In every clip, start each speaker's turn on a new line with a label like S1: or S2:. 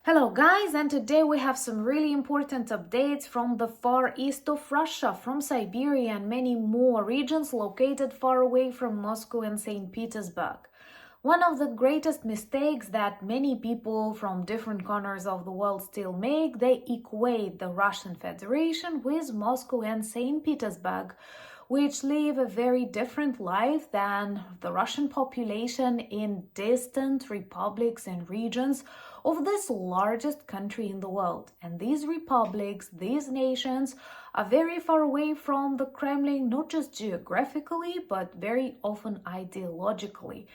S1: Hello guys, and today we have some really important updates from the far east of Russia, from Siberia and many more regions located far away from Moscow and St. Petersburg. One of the greatest mistakes that many people from different corners of the world still make, they equate the Russian Federation with Moscow and St. Petersburg, which live a very different life than the Russian population in distant republics and regions of this largest country in the world. And these republics, these nations, are very far away from the Kremlin, not just geographically, but very often ideologically.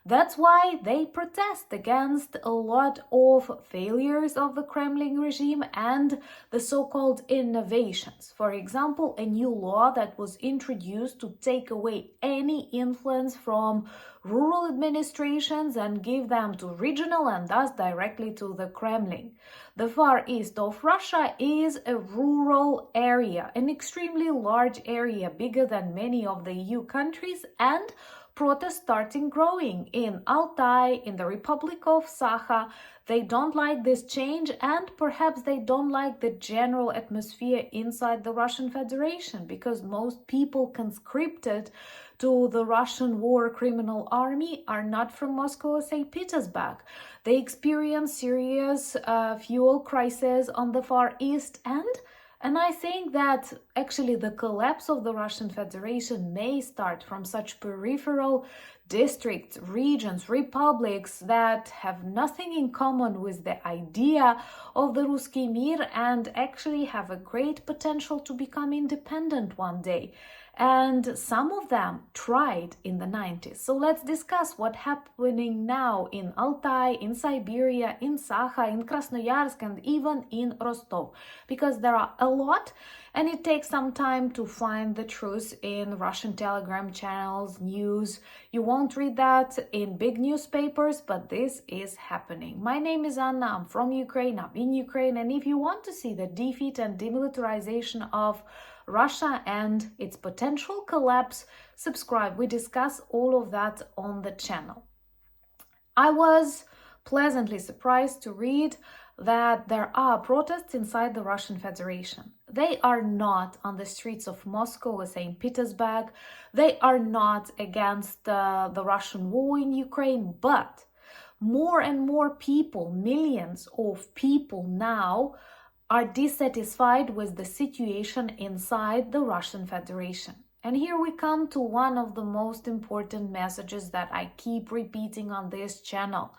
S1: That's why they protest against a lot of failures of the Kremlin regime and the so-called innovations. For example, a new law that was introduced to take away any influence from rural administrations and give them to regional and thus directly to the Kremlin. The far east of Russia is a rural area, an extremely large area, bigger than many of the EU countries, and protests starting growing in Altai, in the Republic of Sakha. They don't like this change, and perhaps they don't like the general atmosphere inside the Russian Federation, because most people conscripted to the Russian war criminal army are not from Moscow or St. Petersburg. They experience serious fuel crisis on the Far East, and I think that actually the collapse of the Russian Federation may start from such peripheral districts, regions, republics that have nothing in common with the idea of the Ruski Mir and actually have a great potential to become independent one day. And some of them tried in the 90s. So let's discuss what's happening now in Altai, in Siberia, in Sakha, in Krasnoyarsk, and even in Rostov. Because there are a lot, and it takes some time to find the truth in Russian Telegram channels, news. You won't read that in big newspapers, but this is happening. My name is Anna, I'm from Ukraine, I'm in Ukraine, and if you want to see the defeat and demilitarization of Russia and its potential collapse, subscribe. We discuss all of that on the channel. I was pleasantly surprised to read that there are protests inside the Russian Federation. They are not on the streets of Moscow or St. Petersburg. They are not against the Russian war in Ukraine, but more and more people, millions of people now, are dissatisfied with the situation inside the Russian Federation. And here we come to one of the most important messages that I keep repeating on this channel.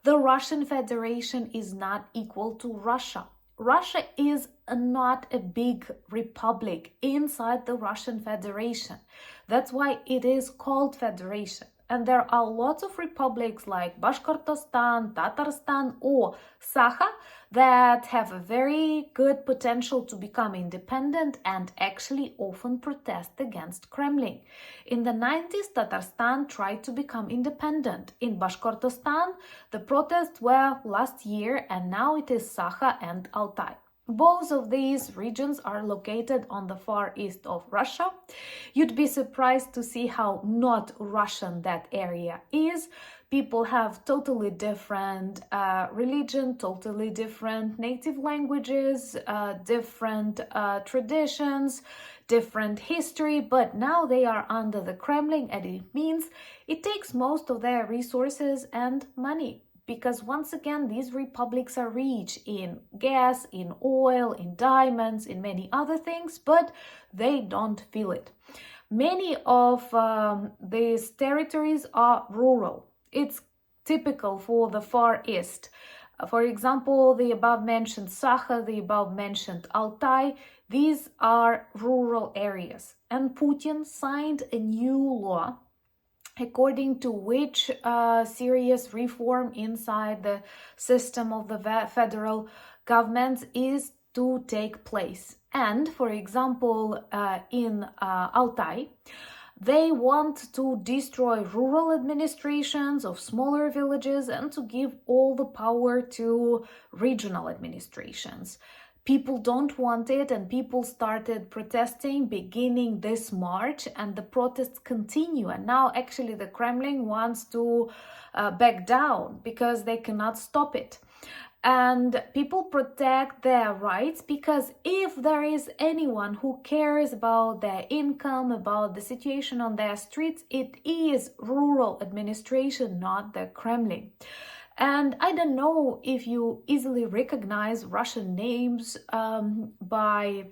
S1: The Russian Federation is not equal to Russia. Russia is not a big republic inside the Russian Federation. That's why it is called Federation. And there are lots of republics like Bashkortostan, Tatarstan, or Sakha that have a very good potential to become independent and actually often protest against Kremlin. In the 90s, Tatarstan tried to become independent. In Bashkortostan, the protests were last year, and now it is Sakha and Altai. Both of these regions are located on the far east of Russia. You'd be surprised to see how not Russian that area is. People have totally different religion, totally different native languages, different traditions, different history, but now they are under the Kremlin, and it means it takes most of their resources and money. Because once again, these republics are rich in gas, in oil, in diamonds, in many other things, but they don't feel it. Many of these territories are rural. It's typical for the Far East. For example, the above-mentioned Sakha, the above-mentioned Altai, these are rural areas. And Putin signed a new law according to which serious reform inside the system of the federal government is to take place. And, for example, in Altai, they want to destroy rural administrations of smaller villages and to give all the power to regional administrations. People don't want it, and people started protesting beginning this March, and the protests continue. And now actually the Kremlin wants to back down because they cannot stop it. And people protect their rights because if there is anyone who cares about their income, about the situation on their streets, it is rural administration, not the Kremlin. And I don't know if you easily recognize Russian names by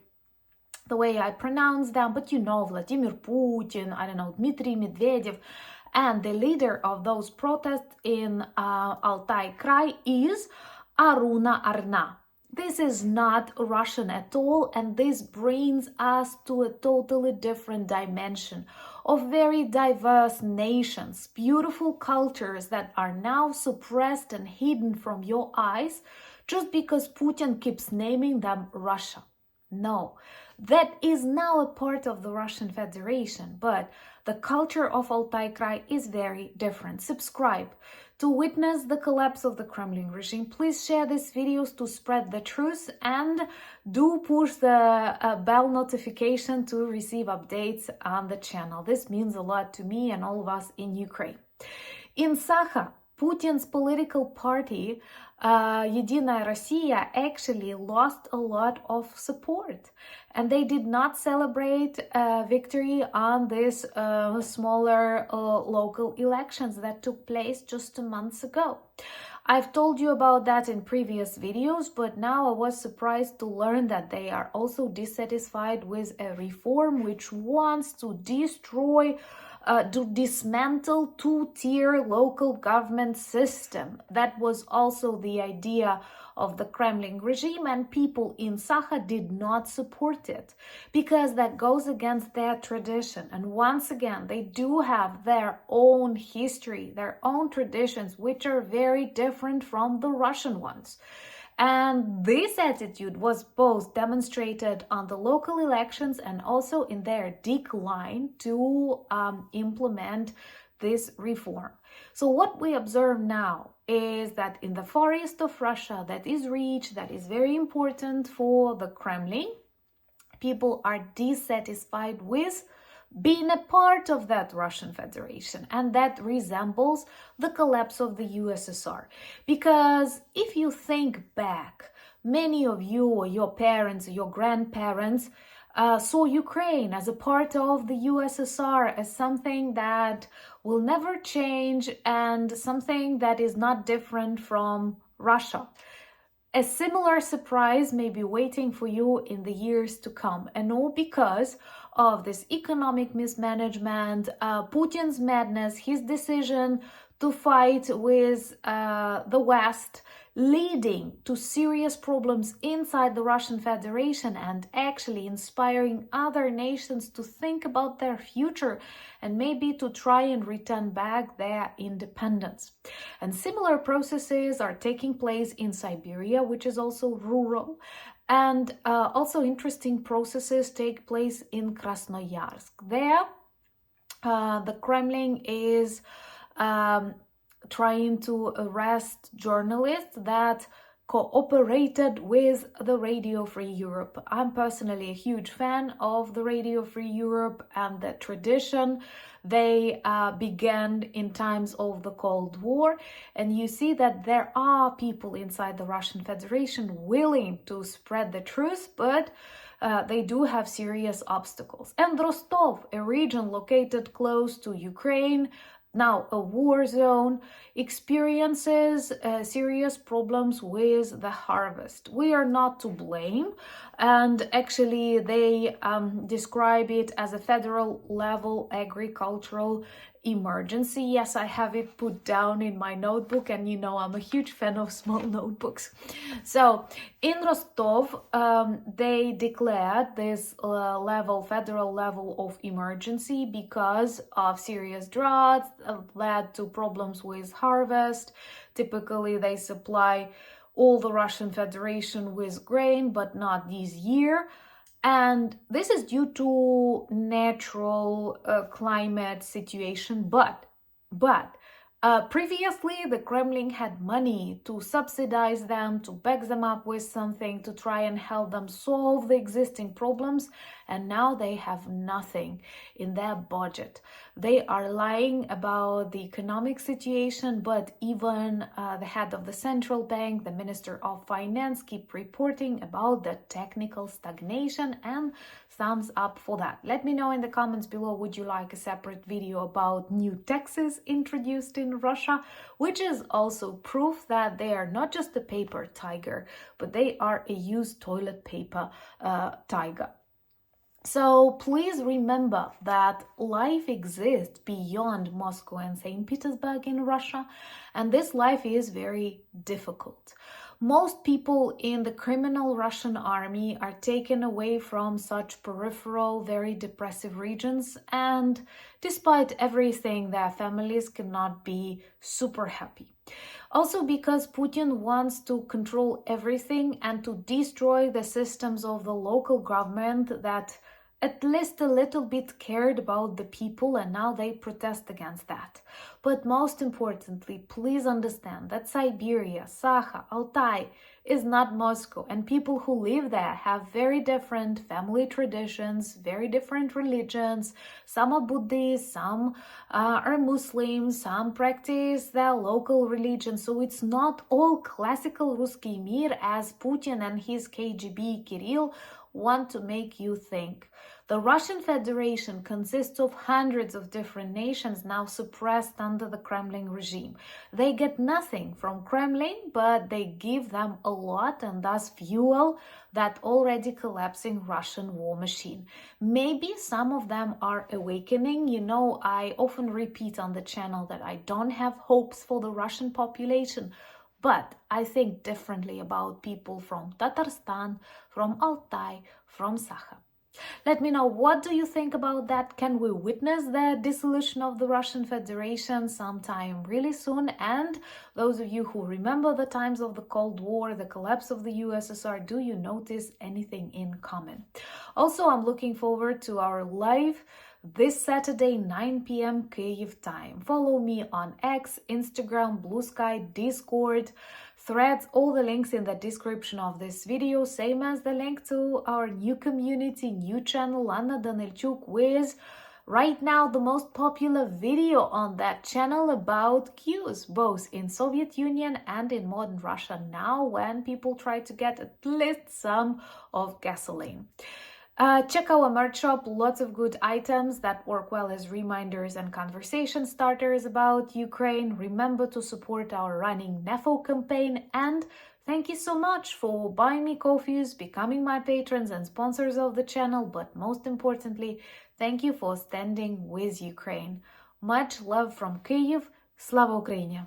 S1: the way I pronounce them, but you know Vladimir Putin, I don't know, Dmitry Medvedev, and the leader of those protests in Altai Krai is Aruna Arna. This is not Russian at all, and this brings us to a totally different dimension of very diverse nations, beautiful cultures that are now suppressed and hidden from your eyes just because Putin keeps naming them Russia. No, that is now a part of the Russian Federation, but the culture of Altai Krai is very different. Subscribe to witness the collapse of the Kremlin regime. Please share these videos to spread the truth, and do push the bell notification to receive updates on the channel. This means a lot to me and all of us in Ukraine. In Sakha, Putin's political party, Единая Россия, actually lost a lot of support, and they did not celebrate victory on these smaller local elections that took place just 2 months ago. I've told you about that in previous videos, but now I was surprised to learn that they are also dissatisfied with a reform which wants to destroy to dismantle two-tier local government system. That was also the idea of the Kremlin regime, and people in Sakha did not support it because that goes against their tradition. And once again, they do have their own history, their own traditions, which are very different from the Russian ones. And this attitude was both demonstrated on the local elections and also in their decline to implement this reform. So what we observe now is that in the far east of Russia, that is rich, that is very important for the Kremlin, people are dissatisfied with being a part of that Russian Federation, and that resembles the collapse of the USSR. Because if you think back, many of you or your parents or your grandparents saw Ukraine as a part of the USSR, as something that will never change and something that is not different from Russia. A similar surprise may be waiting for you in the years to come, and all because of this economic mismanagement, Putin's madness, his decision to fight with the West, leading to serious problems inside the Russian Federation and actually inspiring other nations to think about their future and maybe to try and return back their independence. And similar processes are taking place in Siberia, which is also rural. And also interesting processes take place in Krasnoyarsk. There, the Kremlin is trying to arrest journalists that cooperated with the Radio Free Europe. I'm personally a huge fan of the Radio Free Europe and the tradition. They began in times of the Cold War, and you see that there are people inside the Russian Federation willing to spread the truth, but they do have serious obstacles. And Rostov, a region located close to Ukraine, now a war zone, experiences serious problems with the harvest. We are not to blame, and actually they describe it as a federal level agricultural emergency. Yes, I have it put down in my notebook, and you know I'm a huge fan of small notebooks. So in Rostov, they declared this federal level of emergency because of serious droughts led to problems with harvest. Typically, they supply all the Russian Federation with grain, but not this year. And this is due to natural climate situation, but Previously, the Kremlin had money to subsidize them, to back them up with something, to try and help them solve the existing problems, and now they have nothing in their budget. They are lying about the economic situation, but even the head of the central bank, the Minister of Finance, keep reporting about the technical stagnation, and thumbs up for that. Let me know in the comments below, would you like a separate video about new taxes introduced in Russia, which is also proof that they are not just a paper tiger, but they are a used toilet paper tiger. So please remember that life exists beyond Moscow and St. Petersburg in Russia, and this life is very difficult. Most people in the criminal Russian army are taken away from such peripheral, very depressive regions, and despite everything, their families cannot be super happy. Also because Putin wants to control everything and to destroy the systems of the local government that at least a little bit cared about the people, and now they protest against that. But most importantly, please understand that Siberia, Sakha, Altai is not Moscow, and people who live there have very different family traditions, very different religions. Some are Buddhists, some are Muslims, some practice their local religion. So it's not all classical Ruski Mir as Putin and his KGB Kirill want to make you think. The Russian Federation consists of hundreds of different nations now suppressed under the Kremlin regime. They get nothing from Kremlin, but they give them a lot and thus fuel that already collapsing Russian war machine. Maybe some of them are awakening. You know, I often repeat on the channel that I don't have hopes for the Russian population, but I think differently about people from Tatarstan, from Altai, from Sakha. Let me know, what do you think about that? Can we witness the dissolution of the Russian Federation sometime really soon? And those of you who remember the times of the Cold War, the collapse of the USSR, do you notice anything in common? Also, I'm looking forward to our live this Saturday, 9 p.m. Kyiv time. Follow me on X, Instagram, Blue Sky, Discord, Threads, all the links in the description of this video, same as the link to our new community, new channel, Anna Danilchuk, with right now the most popular video on that channel about queues, both in Soviet Union and in modern Russia now, when people try to get at least some of gasoline. Check our merch shop, lots of good items that work well as reminders and conversation starters about Ukraine. Remember to support our running NEFO campaign, and thank you so much for buying me coffees, becoming my patrons and sponsors of the channel, but most importantly, thank you for standing with Ukraine. Much love from Kyiv. Slava Ukraini!